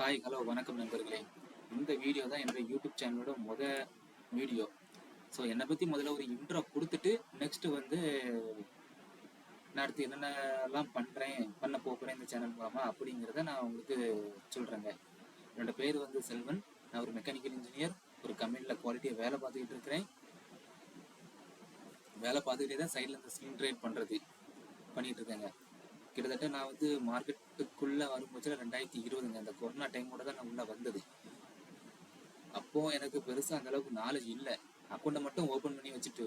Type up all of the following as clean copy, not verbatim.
Hello வணக்கம் நண்பர்களே. இந்த வீடியோ தான் என்னோட யூடியூப் சேனலோட வீடியோ. ஸோ என்னை பற்றி முதல்ல ஒரு இன்ட்ரோ கொடுத்துட்டு நெக்ஸ்ட்டு வந்து நான் அடுத்து என்னென்னலாம் பண்ண போகிறேன் இந்த சேனல் மூலமாக அப்படிங்கிறத நான் உங்களுக்கு சொல்கிறேங்க. என்னோட பேர் வந்து செல்வன். நான் ஒரு மெக்கானிக்கல் இன்ஜினியர். ஒரு கம்பெனியில் குவாலிட்டியாக வேலை பார்த்துக்கிட்டு இருக்கிறேன். வேலை பார்த்துக்கிட்டே தான் சைடில் இந்த ஸ்கின் ட்ரேட் பண்ணிகிட்டு இருக்கேங்க. கிட்டத்தட்ட நான் வந்து மார்க்கெட்டுக்குள்ளே வரும்போது 2020 அந்த கொரோனா டைமோட தான் நான் உள்ளே வந்தது. அப்போ எனக்கு பெருசாக அந்த அளவுக்கு நாலேஜ் இல்லை. அக்கௌண்ட்டை மட்டும் ஓப்பன் பண்ணி வச்சுட்டு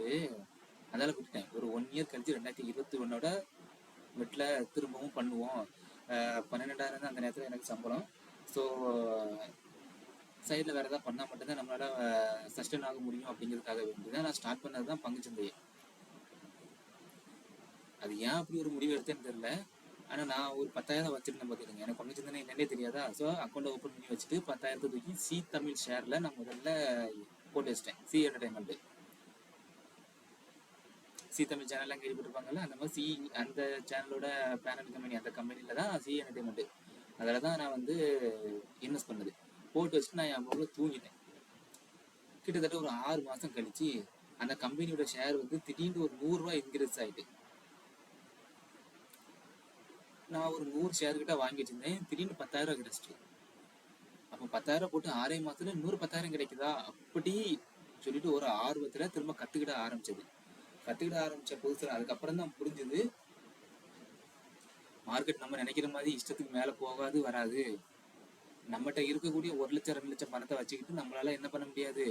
அதெல்லாம் விட்டுட்டேன். ஒரு 1 இயர் கழிச்சு 2021 வீட்டில் திரும்பவும் பண்ணுவோம். 12,000 தான் அந்த நேரத்தில் எனக்கு சம்பளம். ஸோ சைடில் வேறு ஏதாவது பண்ணால் மட்டும்தான் நம்மளால் சஸ்டெயின் ஆக முடியும் அப்படிங்கிறதுக்காக வேண்டி தான் நான் ஸ்டார்ட் பண்ணது தான் பங்குச்சந்தையை. அது ஏன் அப்படி ஒரு முடிவு எடுத்தேன்னு தெரியல. ஆனால் நான் ஒரு 10,000 வச்சுருந்தேன் பார்த்துக்கோங்க. எனக்கு பங்குச்சந்தை என்னன்னே தெரியாதா. ஸோ அக்கௌண்ட்டை ஓப்பன் பண்ணி வச்சுட்டு 10,000 தூக்கி சி தமிழ் ஷேரில் நான் முதல்ல போட்டு வச்சிட்டேன். சி என்டர்டைன்மெண்ட்டு, சி தமிழ் சேனல்லாம் கேள்விப்பட்டிருப்பாங்கல்ல, அந்த மாதிரி அந்த சேனலோட பேனல் கம்பெனி, அந்த கம்பெனியில் தான் சி என்டர்டைன்மெண்ட்டு. அதில் தான் நான் வந்து இன்வெஸ்ட் பண்ணது. போட்டு வச்சுட்டு நான் என் பொருளை தூங்கிட்டேன். கிட்டத்தட்ட ஒரு 6 மாதம் கழிச்சு அந்த கம்பெனியோட ஷேர் வந்து திடீர்னு ஒரு 100 ரூபா இன்க்ரீஸ் ஆகிட்டு. நான் ஒரு 100 ஷேர் கிட்ட வாங்கி வச்சிருந்தேன். திடீர்னு 10,000 கிடைச்சிட்டு. அப்போ 10,000 போட்டு 6 மாதத்துல 10,000 கிடைக்குதா அப்படி சொல்லிட்டு ஒரு ஆர்வத்துல திரும்ப கத்துக்கிட ஆரம்பிச்ச புதுசுல அதுக்கப்புறம் தான் புரிஞ்சது, மார்க்கெட் நம்ம நினைக்கிற மாதிரி இஷ்டத்துக்கு மேல போகாது வராது. நம்மகிட்ட இருக்கக்கூடிய 1 லட்சம் 2 லட்சம் பணத்தை வச்சுக்கிட்டு நம்மளால என்ன பண்ண முடியாது,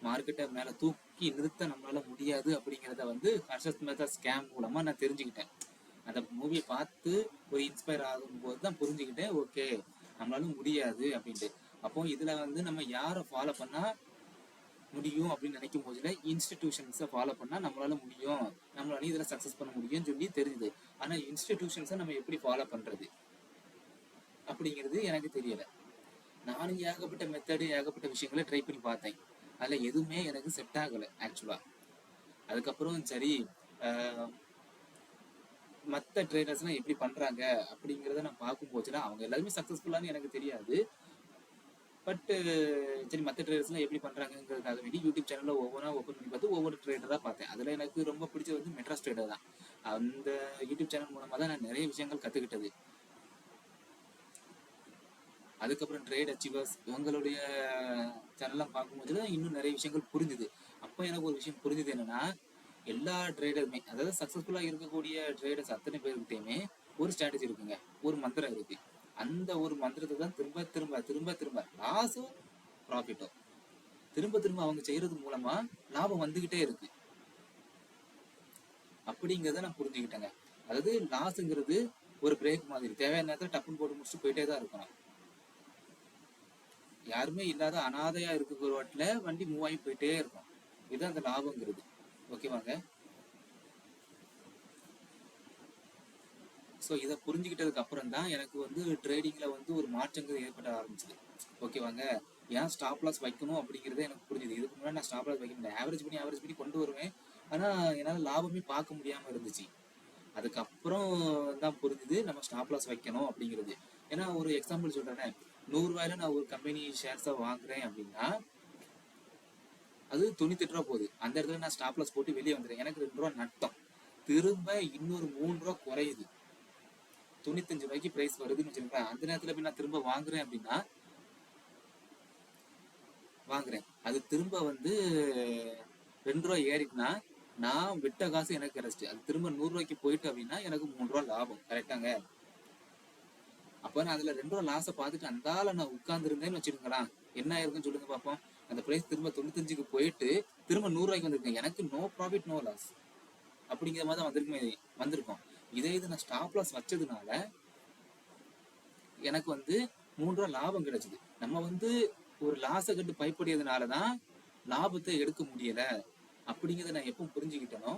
மார்க்கெட்டை மேல தூக்கி நிறுத்த நம்மளால முடியாது அப்படிங்கிறத வந்து ஹர்ஷத் மேத்தா ஸ்கேம் மூலமா நான் தெரிஞ்சுக்கிட்டேன். அந்த மூவியை பார்த்து ஒரு இன்ஸ்பயர் ஆகும்போது தான் புரிஞ்சுக்கிட்டேன், ஓகே நம்மளால முடியாது அப்படின்ட்டு. அப்போ இதுல வந்து நம்ம யாரை ஃபாலோ பண்ணா முடியும் அப்படின்னு நினைக்கும் போதுல இன்ஸ்டிடியூஷன்ஸை ஃபாலோ பண்ணா நம்மளால முடியும், நம்மளால இதுல சக்சஸ் பண்ண முடியும்னு சொல்லி தெரியுது. ஆனா இன்ஸ்டிடியூஷன்ஸை நம்ம எப்படி ஃபாலோ பண்றது அப்படிங்கிறது எனக்கு தெரியல. நானும் ஏகப்பட்ட மெத்தடு ஏகப்பட்ட விஷயங்களை ட்ரை பண்ணி பார்த்தேன். அதுல எதுவுமே எனக்கு செட் ஆகலை ஆக்சுவலா. அதுக்கப்புறம் சரி மற்ற ட்ரேடர்ஸ்லாம் எப்படி பண்றாங்க அப்படிங்கிறத நான் பார்க்கும் போச்சுன்னா அவங்க எல்லாருமே சக்சஸ்ஃபுல்லானு எனக்கு தெரியாது. பட்டு சரி மற்ற ட்ரேடர்ஸ்லாம் எப்படி பண்றாங்கிறதுக்காக வேண்டி யூடியூப் சேனலில் ஒவ்வொன்றா ஓப்பன் பண்ணி பார்த்து ஒவ்வொரு ட்ரேடராக பார்த்தேன். அதில் எனக்கு ரொம்ப பிடிச்சது வந்து மெட்ராஸ் ட்ரேடர் தான். அந்த யூடியூப் சேனல் மூலமாக தான் நான் நிறைய விஷயங்கள் கற்றுக்கிட்டது. அதுக்கப்புறம் ட்ரேட் அச்சீவர்ஸ் இவங்களுடைய சேனல்லாம் பார்க்கும்போது தான் இன்னும் நிறைய விஷயங்கள் புரிஞ்சுது. அப்போ எனக்கு ஒரு விஷயம் புரிஞ்சுது என்னன்னா, எல்லா ட்ரேடருமே, அதாவது சக்ஸஸ்ஃபுல்லாக இருக்கக்கூடிய ட்ரேடர்ஸ் அத்தனை பேருக்கிட்டையுமே ஒரு ஸ்ட்ராட்டஜி இருக்குங்க, ஒரு மந்திரம் இருக்கு. அந்த ஒரு மந்திரத்தை தான் திரும்ப திரும்ப திரும்ப திரும்ப லாஸோ ப்ராஃபிட்டோ திரும்ப திரும்ப அவங்க செய்யறது மூலமா லாபம் வந்துகிட்டே இருக்கு அப்படிங்கிறத நான் புரிஞ்சுக்கிட்டேங்க. அதாவது லாஸுங்கிறது ஒரு பிரேக் மாதிரி, தேவையான நேரத்தில் டப்புன்னு போட்டு முடிச்சுட்டு போயிட்டே தான் இருக்கணும். யாருமே இல்லாத அனாதையா இருக்கிற வாட்டில் வண்டி மூவ் ஆகி போயிட்டே இருக்கும். இதுதான் அந்த லாபங்கிறது. ஓகேவாங்க. ஸோ இதை புரிஞ்சுக்கிட்டதுக்கு அப்புறம் தான் எனக்கு வந்து ட்ரேடிங்ல வந்து ஒரு மாற்றங்கள் ஏற்பட ஆரம்பிச்சது. ஓகேவாங்க. ஏன் ஸ்டாப் லாஸ் வைக்கணும் அப்படிங்கிறதே எனக்கு புரிஞ்சுது. இதுக்கு முன்னாடி நான் ஸ்டாப் லாஸ் வைக்க முடியாது, ஆவரேஜ் பண்ணி கொண்டு வருவேன். ஆனால் என்னால் லாபமே பார்க்க முடியாமல் இருந்துச்சு. அதுக்கப்புறம் தான் புரிஞ்சுது நம்ம ஸ்டாப் லாஸ் வைக்கணும் அப்படிங்கிறது. ஏன்னா ஒரு எக்ஸாம்பிள் சொல்றேனே, 100 ரூபாயில நான் ஒரு கம்பெனி ஷேர்ஸை வாங்குறேன் அப்படின்னா அது 98 ரூபா போகுது. அந்த இடத்துல நான் ஸ்டாப் லாஸ் போட்டு வெளியே வந்துடுறேன். எனக்கு 2 ரூபா நட்டம். திரும்ப இன்னொரு 3 ரூபா குறையுது. 95 ரூபாய்க்கு பிரைஸ் வருதுன்னு வச்சுருக்கேன். அந்த நேரத்துல போய் நான் திரும்ப வாங்குறேன் அப்படின்னா அது திரும்ப வந்து 2 ரூபா ஏறிட்டுனா நான் விட்ட காசு எனக்கு கிடைச்சிட்டு அது திரும்ப 100 ரூபாய்க்கு போயிட்டு அப்படின்னா எனக்கு 3 ரூபா லாபம். கரெக்டாங்க. அப்ப நான் அதுல 2 ரூபா லாஸை பார்த்துட்டு அந்தால நான் உட்கார்ந்துருந்தேன்னு வச்சுருங்களேன், என்ன ஆயிருக்குன்னு சொல்லுங்க பார்ப்போம். அந்த பிரைஸ் திரும்ப 95க்கு போயிட்டு திரும்ப 100 ரூபாய்க்கு வந்திருக்கேன். எனக்கு நோ ப்ராஃபிட் நோ லாஸ் அப்படிங்கிற மாதிரி தான் வந்திருக்கும். இதே இது நான் ஸ்டாப் லாஸ் வச்சதுனால எனக்கு வந்து 3 ரூபா லாபம் கிடைச்சது. நம்ம வந்து ஒரு லாஸை கட்டு பயப்படியதுனாலதான் லாபத்தை எடுக்க முடியல அப்படிங்கிறத நான் எப்போ புரிஞ்சுக்கிட்டேனோ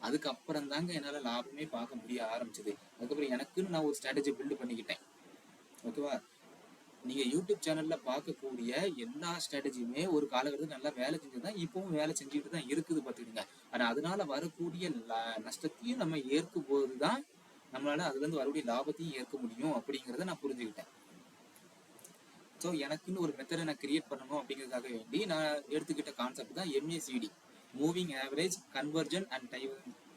அதுக்கப்புறம் தாங்க என்னால லாபமே பார்க்க முடிய ஆரம்பிச்சது. அதுக்கப்புறம் எனக்குன்னு நான் ஒரு ஸ்ட்ராட்டஜி பில்டு பண்ணிக்கிட்டேன். ஓகேவா. நீங்க யூடியூப் சேனல்ல பார்க்கக்கூடிய எல்லா ஸ்ட்ராட்டஜியுமே ஒரு காலகட்டத்தில் நல்லா வேலை செஞ்சுதான் இப்பவும் வேலை செஞ்சுக்கிட்டு தான் இருக்குது பார்த்துக்கிடுங்க. ஆனா அதனால வரக்கூடிய நஷ்டத்தையும் நம்ம ஏற்கும் போதுதான் நம்மளால அதுல இருந்து வரக்கூடிய லாபத்தையும் ஏற்க முடியும் அப்படிங்கிறத நான் புரிஞ்சுக்கிட்டேன். ஸோ எனக்குன்னு ஒரு மெத்தடை நான் கிரியேட் பண்ணணும் அப்படிங்கிறதுக்காக வேண்டி நான் எடுத்துக்கிட்ட கான்செப்ட் தான் MACD, moving average, convergent and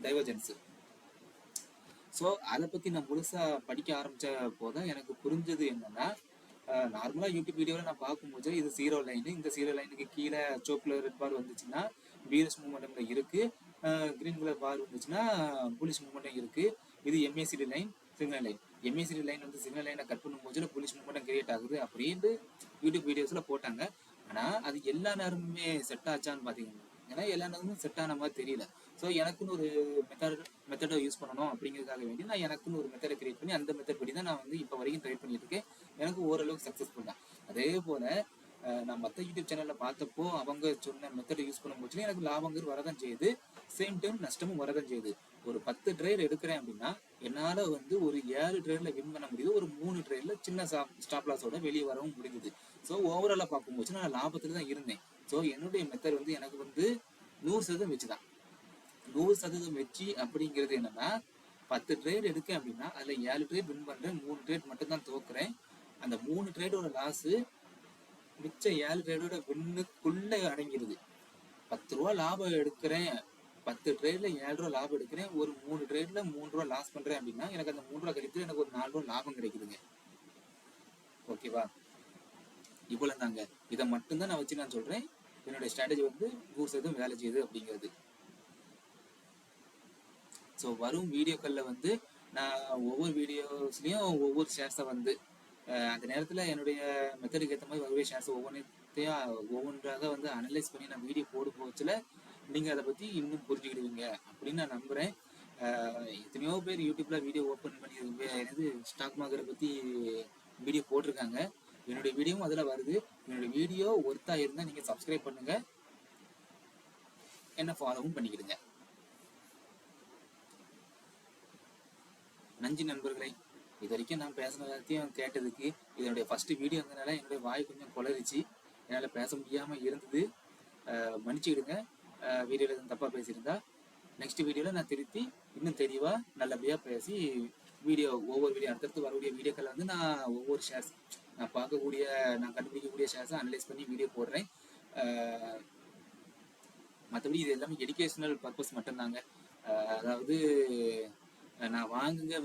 divergence. So அதை பற்றி நான் முழுசாக படிக்க ஆரம்பித்த போதான் எனக்கு புரிஞ்சது என்னன்னா, நார்மலாக யூடியூப் வீடியோவில் நான் பார்க்கும்போது இது 0 லைனு, இந்த 0 லைனுக்கு கீழே சோப்பில் ரெட் பார் வந்துச்சுன்னா பீரிஷ் மூமெண்ட்ல இருக்கு, கிரீன் கலர் பார் வந்துச்சுன்னா புலிஷ் மூமெண்ட்டும் இருக்கு. இது MACD line, signal line. MACD line வந்து சிக்னல் லைனை கட் பண்ணும்போது புலிஷ் மூமெண்ட்டும் கிரியேட் ஆகுது அப்படின்னு யூடியூப் வீடியோஸ்ல போட்டாங்க. ஆனால் அது எல்லா நேரமுமே செட் ஆச்சான்னு பார்த்தீங்கன்னா ஏன்னா எல்லா நேரமும் செட் ஆன மாதிரி தெரியல. ஸோ எனக்குன்னு ஒரு மெத்தடை யூஸ் பண்ணணும் அப்படிங்கிறதுக்காக வேண்டி நான் எனக்குன்னு ஒரு மெத்தடை கிரியேட் பண்ணி அந்த மெத்தட் படி தான் நான் வந்து இப்போ வரைக்கும் ட்ரை பண்ணிட்டு இருக்கேன். எனக்கு ஓரளவுக்கு சக்ஸஸ்ஃபுல் தான். அதே போல நான் மற்ற யூடியூப் சேனலில் பார்த்தப்போ அவங்க சொன்ன மெத்தடை யூஸ் பண்ணும்போது எனக்கு லாபங்கள் வரதான் செய்யுது, சேம் டைம் நஷ்டமும் வரதான் செய்யுது. ஒரு 10 ட்ரேட் எடுக்கிறேன் அப்படின்னா என்னால் வந்து ஒரு 7 ட்ரேடில் வின் பண்ண முடியுது, ஒரு 3 ட்ரேடில் சின்ன ஸ்டாப் லாஸோட வெளியே வரவும் முடிஞ்சுது. ஸோ ஓவராலாக பார்க்கும்போது நான் லாபத்தில் தான் இருந்தேன். ஸோ என்னுடைய மெத்தட் வந்து எனக்கு வந்து 100% வச்சு தான். 100% வச்சு அப்படிங்கிறது என்னன்னா, 10 ட்ரேட் எடுக்கேன் அப்படின்னா அதில் 7 ட்ரேட் வின் பண்ணுறேன், 3 ட்ரேட் மட்டும் தான் தோக்குறேன். அந்த 3 ட்ரேடோட லாஸு மிச்ச 7 ட்ரேடோட வின்னுக்குள்ள அடங்கிடுது. 10 ரூபா லாபம் எடுக்கிறேன், 10 ட்ரேட்ல 7 ரூபா லாபம் எடுக்கிறேன், ஒரு 3 ட்ரேட்ல 3 ரூபா லாஸ் பண்றேன் அப்படின்னா எனக்கு அந்த 3 ரூபா கிடைக்குது, எனக்கு ஒரு 4 ரூபா லாபம் கிடைக்குதுங்க. ஓகேவா? இவ்வளவு தாங்க. இதை மட்டும்தான் நான் வச்சு நான் சொல்றேன் என்னுடைய ஸ்ட்ராட்டஜி வந்து 100% வேலை செய்யுது அப்படிங்கிறது. ஸோ வரும் வீடியோக்கள்ல வந்து நான் ஒவ்வொரு வீடியோஸ்லயும் ஒவ்வொரு ஷேர்ஸை வந்து அந்த நேரத்தில் என்னுடைய மெத்தடுக்கு ஏற்ற மாதிரி வரவே ஷேர்ஸ் ஒவ்வொன்றாக வந்து அனலைஸ் பண்ணி நான் வீடியோ போடும் போச்சுல நீங்கள் அதை பற்றி இன்னும் புரிஞ்சுக்கிடுவீங்க அப்படின்னு நான் நம்புகிறேன். எத்தனையோ பேர் யூடியூப்ல வீடியோ ஓப்பன் பண்ணி என்னது ஸ்டாக் மார்க்கெட்டை பற்றி வீடியோ போட்டிருக்காங்க. என்னுடைய வீடியோவும் அதில் வருது. என்னுடைய வீடியோ ஒர்த்தாக இருந்தால் நீங்கள் சப்ஸ்கிரைப் பண்ணுங்க, என்ன ஃபாலோவும் பண்ணிக்கிடுங்க. நன்றி நண்பர்களை. இது வரைக்கும் நான் பேசுன எல்லாத்தையும் கேட்டதுக்கு. இதனுடைய ஃபர்ஸ்ட் வீடியோ இருந்ததுனால என்னுடைய வாய் கொஞ்சம் குளறிச்சு, என்னால் பேச முடியாமல் இருந்தது, மன்னிச்சுக்கிடுங்க. வீடியோவில் எதுவும் தப்பாக பேசியிருந்தா நெக்ஸ்ட் வீடியோவில் நான் திருப்பி இன்னும் தெளிவாக நல்லபடியாக பேசி ஒவ்வொரு வீடியோ அடுத்தடுத்து வரக்கூடிய வீடியோக்களில் வந்து நான் ஒவ்வொரு ஷேர்ஸ் நான் பார்க்கக்கூடிய நான் கண்டுபிடிக்கக்கூடிய ஷேர்ஸை அனலைஸ் பண்ணி வீடியோ போடுறேன். மற்றபடி இது எல்லாமே எஜுகேஷனல் பர்பஸ் மட்டும்தாங்க. அதாவது நான் வாங்குங்க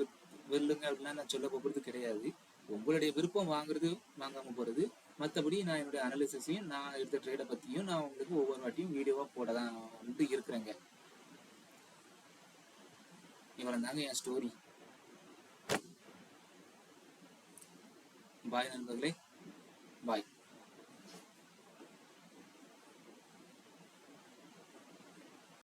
வெல்லுங்க அப்படின்னா நான் சொல்ல போகிறது கிடையாது. உங்களுடைய விருப்பம் வாங்குறது வாங்காமல் போகிறது. மற்றபடி நான் என்னுடைய அனாலிசிஸையும் நான் எடுத்த ட்ரேடை பற்றியும் நான் உங்களுக்கு ஒவ்வொரு வாட்டியும் வீடியோவாக போட தான் வந்து இருக்கிறேங்க. இவ்வளவு தாங்க என் ஸ்டோரி. பாய் நண்பர்களே, பாய்.